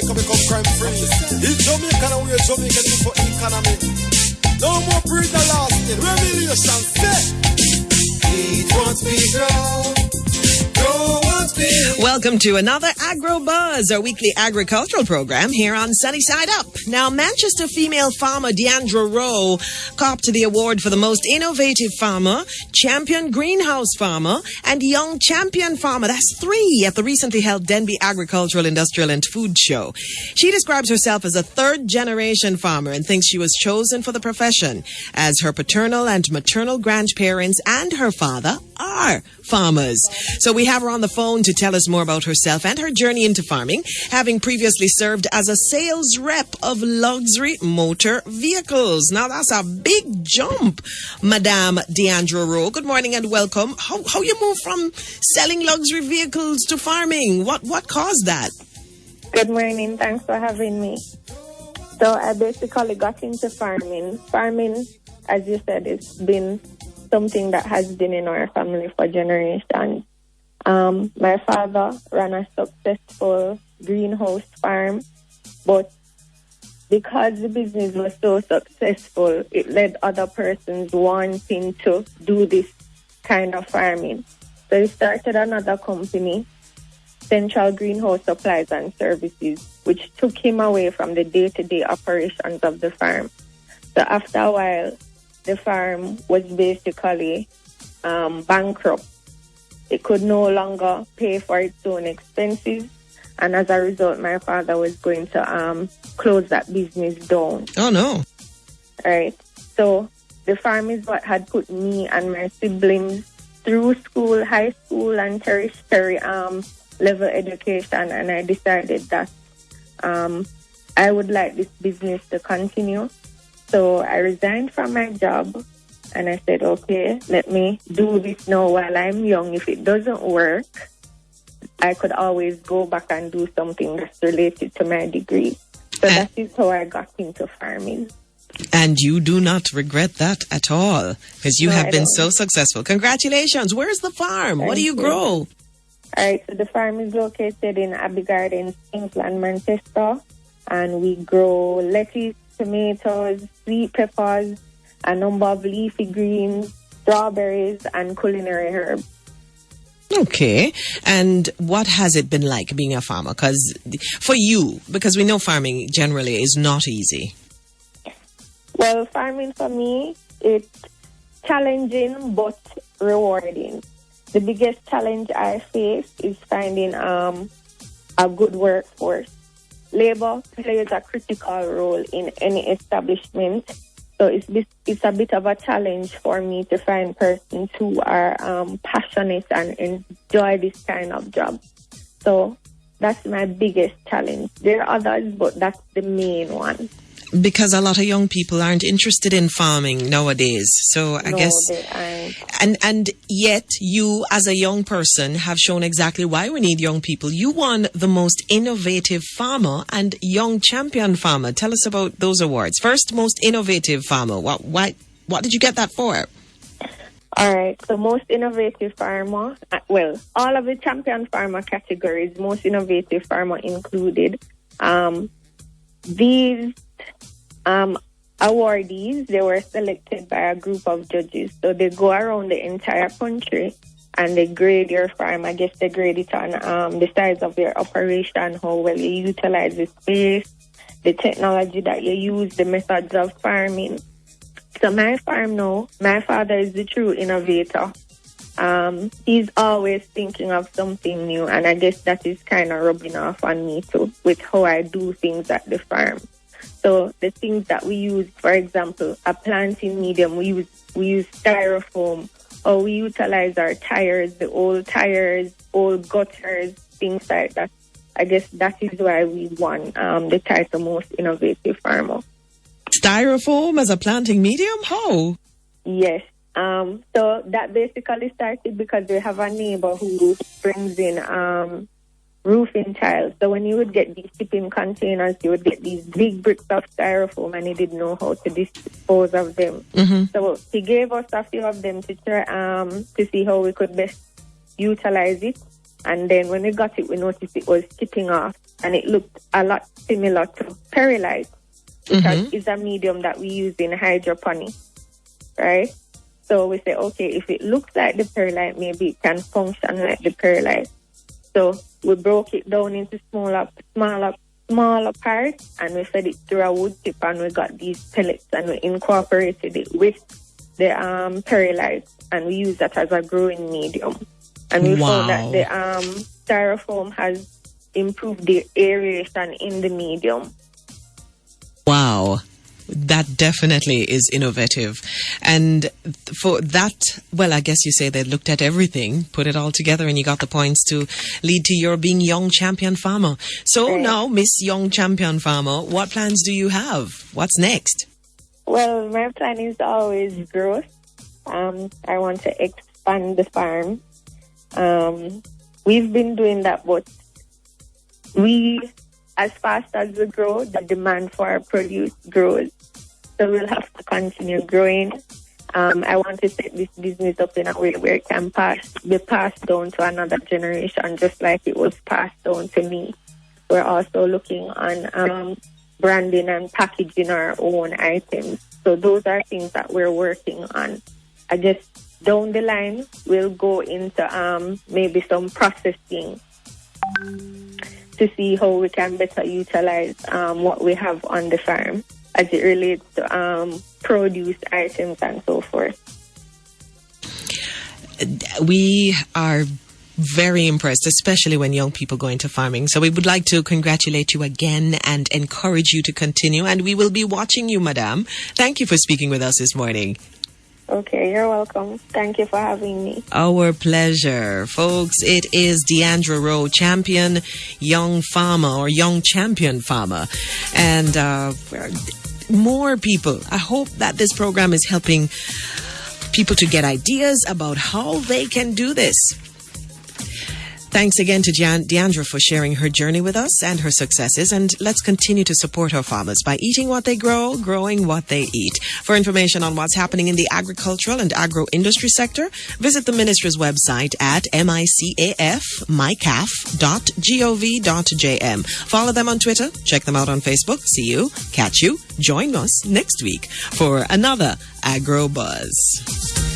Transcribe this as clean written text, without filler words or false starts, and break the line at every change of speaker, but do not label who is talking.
Jamaica become crime free. In Jamaica and we are Jamaican for economy. No more breeder lasting. Remediation set. Eat once we grow. Grow once we.
Welcome to another Agrobuzz, our weekly agricultural program here on Sunny Side Up. Now, Manchester female farmer Diandra Rowe copped the award for the most innovative farmer, champion greenhouse farmer, and young champion farmer. That's 3 at the recently held Denbigh Agricultural, Industrial and Food Show. She describes herself as a third-generation farmer and thinks she was chosen for the profession as her paternal and maternal grandparents and her father are farmers. So we have her on the phone to tell us more about herself and her journey into farming, having previously served as a sales rep of luxury motor vehicles. Now that's a big jump, Madame Diandra Rowe. Good morning and welcome. How you move from selling luxury vehicles to farming? What caused that?
Good morning. Thanks for having me. So I basically got into farming. Farming, as you said, it's been something that has been in our family for generations. My father ran a successful greenhouse farm, but because the business was so successful, it led other persons wanting to do this kind of farming. So he started another company, Central Greenhouse Supplies and Services, which took him away from the day-to-day operations of the farm. So after a while, the farm was basically bankrupt. It could no longer pay for its own expenses. And as a result, my father was going to close that business down.
Oh, no.
Right. So the farm is what had put me and my siblings through school, high school, and tertiary level education. And I decided that I would like this business to continue. So I resigned from my job. And I said, okay, let me do this now while I'm young. If it doesn't work, I could always go back and do something that's related to my degree. So that is how I got into farming.
And you do not regret that at all, because you have been so successful. Congratulations. Where's the farm? What do you grow?
All right, so the farm is located in Abbey Gardens, England, Manchester. And we grow lettuce, tomatoes, sweet peppers, a number of leafy greens, strawberries, and culinary herbs.
Okay. And what has it been like being a farmer? For you, because we know farming generally is not easy.
Well, farming for me, it's challenging but rewarding. The biggest challenge I face is finding a good workforce. Labor plays a critical role in any establishment. So it's a bit of a challenge for me to find persons who are passionate and enjoy this kind of job. So that's my biggest challenge. There are others, but that's the main one.
Because a lot of young people aren't interested in farming nowadays. So I guess,
they aren't.
And yet you as a young person have shown exactly why we need young people. You won the most innovative farmer and young champion farmer. Tell us about those awards. First, most innovative farmer. What did you get that for?
All right. So most innovative farmer, all of the champion farmer categories, most innovative farmer included. These awardees, they were selected by a group of judges. So they go around the entire country and they grade your farm. I guess they grade it on the size of your operation, how well you utilize the space, the technology that you use, the methods of farming. So my farm now, my father is the true innovator. He's always thinking of something new, and I guess that is kind of rubbing off on me too, with how I do things at the farm. So the things that we use, for example, a planting medium, we use styrofoam, or we utilize our tires, the old gutters, things like that. I guess that is why we won the title Most Innovative Farmer.
Styrofoam as a planting medium? How?
Yes. So that basically started because we have a neighbor who brings in roofing tiles. So when you would get these shipping containers, you would get these big bricks of styrofoam, and he didn't know how to dispose of them. Mm-hmm. So he gave us a few of them to try to see how we could best utilize it. And then when we got it, we noticed it was tipping off, and it looked a lot similar to perlite, which is a medium that we use in hydroponics, right? So we say, okay, if it looks like the perlite, maybe it can function like the perlite. So we broke it down into smaller parts, and we fed it through a wood chip, and we got these pellets, and we incorporated it with the perlite, and we use that as a growing medium. And we found that the styrofoam has improved the aeration in the medium.
Wow. That definitely is innovative. And for that, well, I guess you say they looked at everything, put it all together, and you got the points to lead to your being Young Champion Farmer. So now, Miss Young Champion Farmer, what plans do you have? What's next?
Well, my plan is always growth. I want to expand the farm. We've been doing that, but as fast as we grow, the demand for our produce grows. So we'll have to continue growing. I want to set this business up in a way where it can be passed down to another generation, just like it was passed down to me. We're also looking on branding and packaging our own items. So those are things that we're working on. I guess down the line, we'll go into maybe some processing to see how we can better utilize what we have on the farm as it relates to produce items and so forth.
We are very impressed, especially when young people go into farming. So we would like to congratulate you again and encourage you to continue. And we will be watching you, Madam. Thank you for speaking with us this morning.
Okay, you're welcome. Thank you for having me.
Our pleasure. Folks, it is Diandra Rowe, champion young farmer or young champion farmer. And more people. I hope that this program is helping people to get ideas about how they can do this. Thanks again to Diandra for sharing her journey with us and her successes. And let's continue to support our farmers by eating what they grow, growing what they eat. For information on what's happening in the agricultural and agro-industry sector, visit the ministry's website at micaf.gov.jm. Follow them on Twitter. Check them out on Facebook. See you, catch you, join us next week for another Agrobuzz.